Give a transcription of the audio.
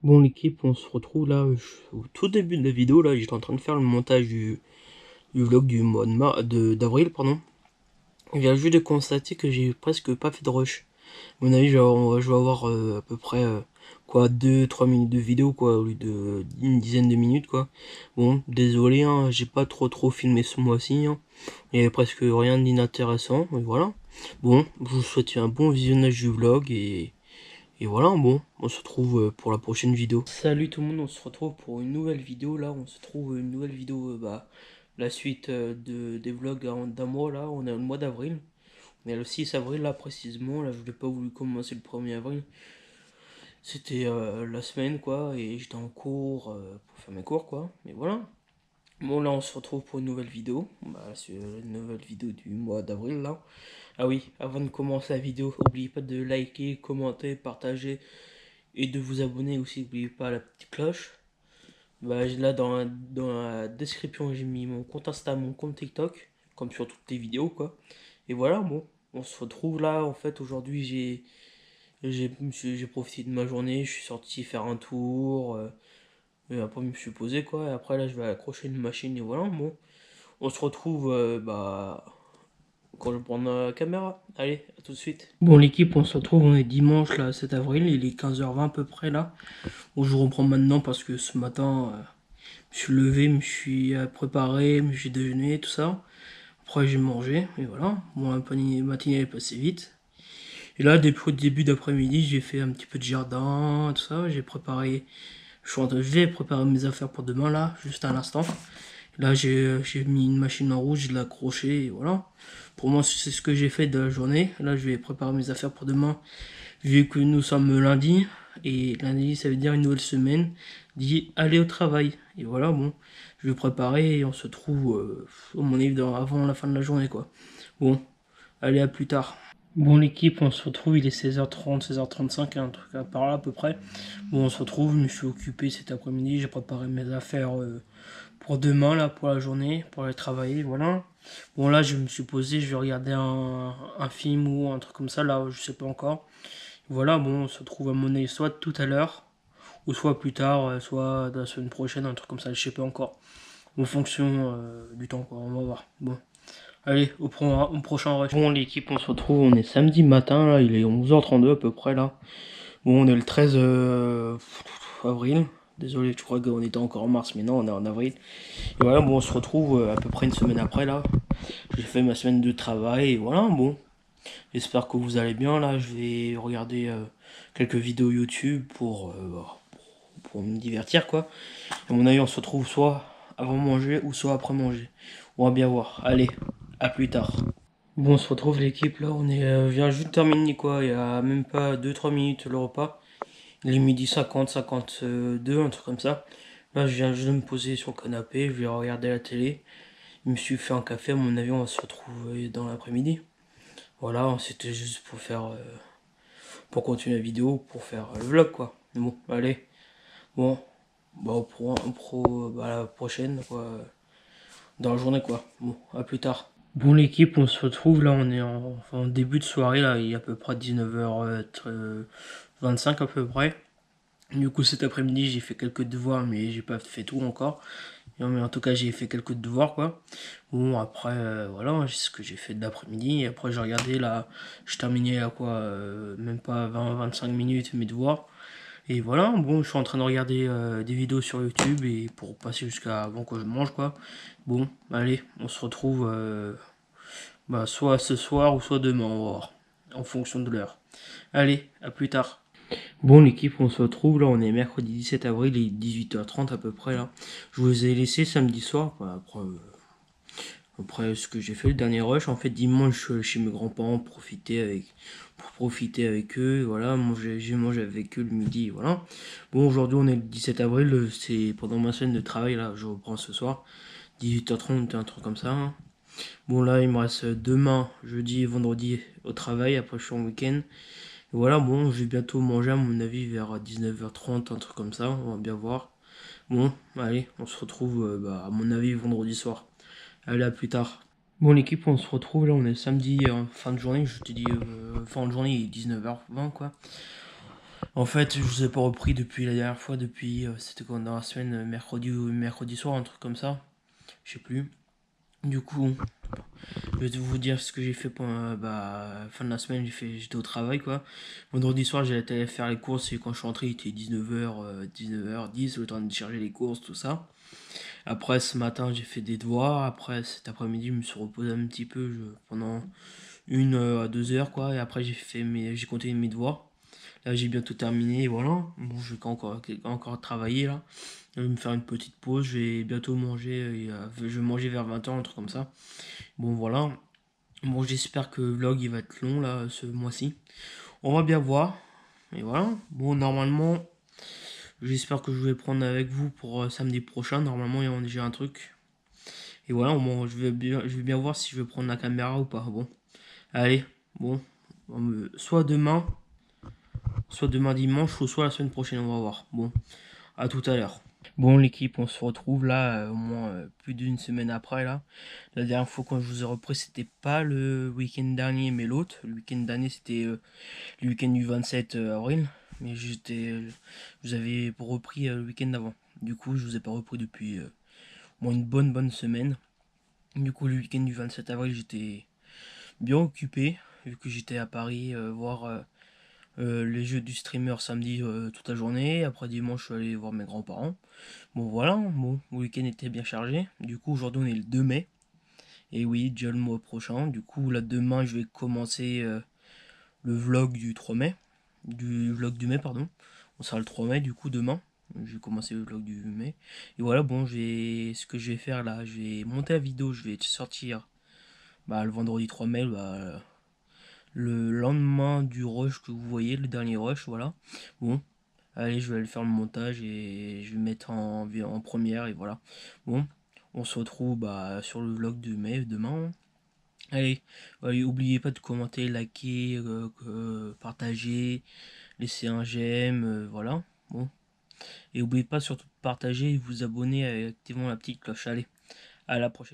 Bon l'équipe, on se retrouve là au tout début de la vidéo. Là j'étais en train de faire le montage du vlog du mois d'avril, pardon. Je viens juste de constater que j'ai presque pas fait de rush. À mon avis je vais avoir à peu près quoi 2-3 minutes de vidéo quoi, au lieu de une dizaine de minutes quoi. Bon désolé hein, j'ai pas trop filmé ce mois-ci hein. Il y avait presque rien d'inintéressant, et voilà. Bon, je vous souhaite un bon visionnage du vlog et voilà, bon, on se retrouve pour la prochaine vidéo. Salut tout le monde, on se retrouve pour une nouvelle vidéo. Là, on se trouve une nouvelle vidéo, la suite des vlogs d'un mois. Là, on est au mois d'avril. On est le 6 avril, là, précisément. Là, je n'ai pas voulu commencer le 1er avril. C'était la semaine, quoi, et j'étais en cours pour faire mes cours, quoi. Et voilà. Bon, là, on se retrouve pour une nouvelle vidéo. Bah, c'est une nouvelle vidéo du mois d'avril, là. Ah oui, avant de commencer la vidéo, n'oubliez pas de liker, commenter, partager et de vous abonner aussi, n'oubliez pas la petite cloche. Bah, là dans la description j'ai mis mon compte Insta, mon compte TikTok, comme sur toutes les vidéos quoi. Et voilà, bon, on se retrouve là. En fait aujourd'hui j'ai profité de ma journée, je suis sorti faire un tour, et après je me suis posé quoi, et après là je vais accrocher une machine et voilà, bon. On se retrouve quand je prends la caméra. Allez, à tout de suite. Bon l'équipe, on se retrouve, on est dimanche là, 7 avril, il est 15h20 à peu près là. Bon, je reprends maintenant parce que ce matin, je suis levé, me suis préparé, j'ai déjeuné, tout ça. Après, j'ai mangé, et voilà. Bon, la matinée est passée vite. Et là, depuis le début d'après-midi, j'ai fait un petit peu de jardin, tout ça. J'ai préparé, je vais préparer mes affaires pour demain, là, juste à l'instant. Là, j'ai mis une machine en rouge, je l'ai accrochée, et voilà. Pour moi, c'est ce que j'ai fait de la journée. Là, je vais préparer mes affaires pour demain, vu que nous sommes lundi. Et lundi, ça veut dire une nouvelle semaine, dit aller au travail. Et voilà, bon, je vais préparer et on se trouve, au mon avis, avant la fin de la journée, quoi. Bon, allez, à plus tard. Bon, l'équipe, on se retrouve, il est 16h30, 16h35, un truc par là à peu près. Bon, on se retrouve, je me suis occupé cet après-midi, j'ai préparé mes affaires pour demain, là, pour la journée, pour aller travailler, voilà. Bon, là, je me suis posé, je vais regarder un film ou un truc comme ça, là, je sais pas encore. Voilà, bon, on se trouve à mon avis soit tout à l'heure, ou soit plus tard, soit la semaine prochaine, un truc comme ça, je sais pas encore. En fonction du temps, quoi, on va voir. Bon, allez, au prochain rush. Bon, l'équipe, on se retrouve, on est samedi matin, là, il est 11h32 à peu près, là. Bon, on est le 13 avril. Désolé, je crois qu'on était encore en mars, mais non, on est en avril. Et voilà, bon, on se retrouve à peu près une semaine après, là. J'ai fait ma semaine de travail, et voilà, bon. J'espère que vous allez bien, là. Je vais regarder quelques vidéos YouTube pour me divertir, quoi. À mon avis, on se retrouve soit avant manger ou soit après manger. On va bien voir. Allez, à plus tard. Bon, on se retrouve l'équipe, là. Je viens juste de terminer, quoi. Il y a même pas 2-3 minutes le repas. Il est midi 50, 52, un truc comme ça. Là, je viens juste de me poser sur le canapé, je vais regarder la télé. Je me suis fait un café, à mon avis, on va se retrouver dans l'après-midi. Voilà, c'était juste pour pour continuer la vidéo, pour faire le vlog, quoi. Bon, allez. Bon, bah, à la prochaine, quoi. Dans la journée, quoi. Bon, à plus tard. Bon, l'équipe, on se retrouve, là, on est en début de soirée, là, il est à peu près 19h25 à peu près. Du coup, cet après-midi, j'ai fait quelques devoirs, mais j'ai pas fait tout encore. Non, mais en tout cas, j'ai fait quelques devoirs, quoi. Bon, après, voilà, c'est ce que j'ai fait de l'après-midi. Et après, j'ai regardé, là, je terminais à quoi, même pas 20-25 minutes mes devoirs. Et voilà, bon, je suis en train de regarder des vidéos sur YouTube et pour passer jusqu'à avant que je mange, quoi. Bon, allez, on se retrouve soit ce soir ou soit demain, on va voir, en fonction de l'heure. Allez, à plus tard. Bon l'équipe, on se retrouve là, on est mercredi 17 avril, il est 18h30 à peu près là. Je vous ai laissé samedi soir, après ce que j'ai fait le dernier rush. En fait dimanche je suis allé chez mes grands-parents pour profiter avec eux, voilà, j'ai mangé avec eux le midi, voilà. Bon aujourd'hui on est le 17 avril, c'est pendant ma semaine de travail là, je reprends ce soir, 18h30, un truc comme ça, hein. Bon là il me reste demain, jeudi et vendredi au travail, après je suis en week-end. Voilà, bon, je vais bientôt manger à mon avis vers 19h30, un truc comme ça, on va bien voir. Bon, allez, on se retrouve à mon avis vendredi soir. Allez, à plus tard. Bon l'équipe, on se retrouve là, on est samedi fin de journée, je te dis fin de journée, il est 19h20 quoi. En fait, je vous ai pas repris depuis la dernière fois, depuis c'était quand dans la semaine, mercredi ou mercredi soir, un truc comme ça. Je sais plus. Du coup, je vais vous dire ce que j'ai fait pendant fin de la semaine, j'étais au travail quoi. Vendredi soir, j'ai été faire les courses et quand je suis rentré, il était 19h, 19h10, le temps de charger les courses, tout ça. Après, ce matin, j'ai fait des devoirs. Après, cet après-midi, je me suis reposé un petit peu pendant 1 à 2 heures quoi. Et après, j'ai continué mes devoirs. Là, j'ai bientôt terminé, voilà. Bon, je vais encore travailler là. Je vais me faire une petite pause, je vais bientôt manger, je vais manger vers 20h, un truc comme ça. Bon, voilà. Bon, j'espère que le vlog il va être long là, ce mois-ci. On va bien voir. Et voilà. Bon, normalement, j'espère que je vais prendre avec vous pour samedi prochain. Normalement, il y a déjà un truc. Et voilà, bon, je vais bien voir si je vais prendre la caméra ou pas. Bon, allez, bon, soit demain dimanche, ou soit la semaine prochaine, on va voir. Bon, à tout à l'heure. Bon l'équipe, on se retrouve là au moins plus d'une semaine après là. La dernière fois quand je vous ai repris c'était pas le week-end dernier mais l'autre. Le week-end dernier c'était le week-end du 27 avril. Mais je vous avais repris le week-end d'avant. Du coup je vous ai pas repris depuis au moins une bonne semaine. Du coup le week-end du 27 avril j'étais bien occupé. Vu que j'étais à Paris voir les jeux du streamer samedi toute la journée. Après dimanche je suis allé voir mes grands-parents. Bon voilà, bon, le week-end était bien chargé. Du coup, aujourd'hui on est le 2 mai. Et oui, déjà le mois prochain. Du coup, là demain, je vais commencer le vlog du 3 mai. Du vlog du mai, pardon. On sera le 3 mai, du coup, demain. Je vais commencer le vlog du mai. Et voilà, bon, ce que je vais faire là, je vais monter la vidéo, je vais sortir le vendredi 3 mai, le lendemain du rush que vous voyez, le dernier rush, voilà. Bon, allez, je vais aller faire le montage et je vais mettre en première et voilà. Bon, on se retrouve sur le vlog de mai demain. Allez, allez, oubliez pas de commenter, liker, partager, laisser un j'aime, voilà. Bon, et oubliez pas surtout de partager et vous abonner en activant la petite cloche. Allez, à la prochaine.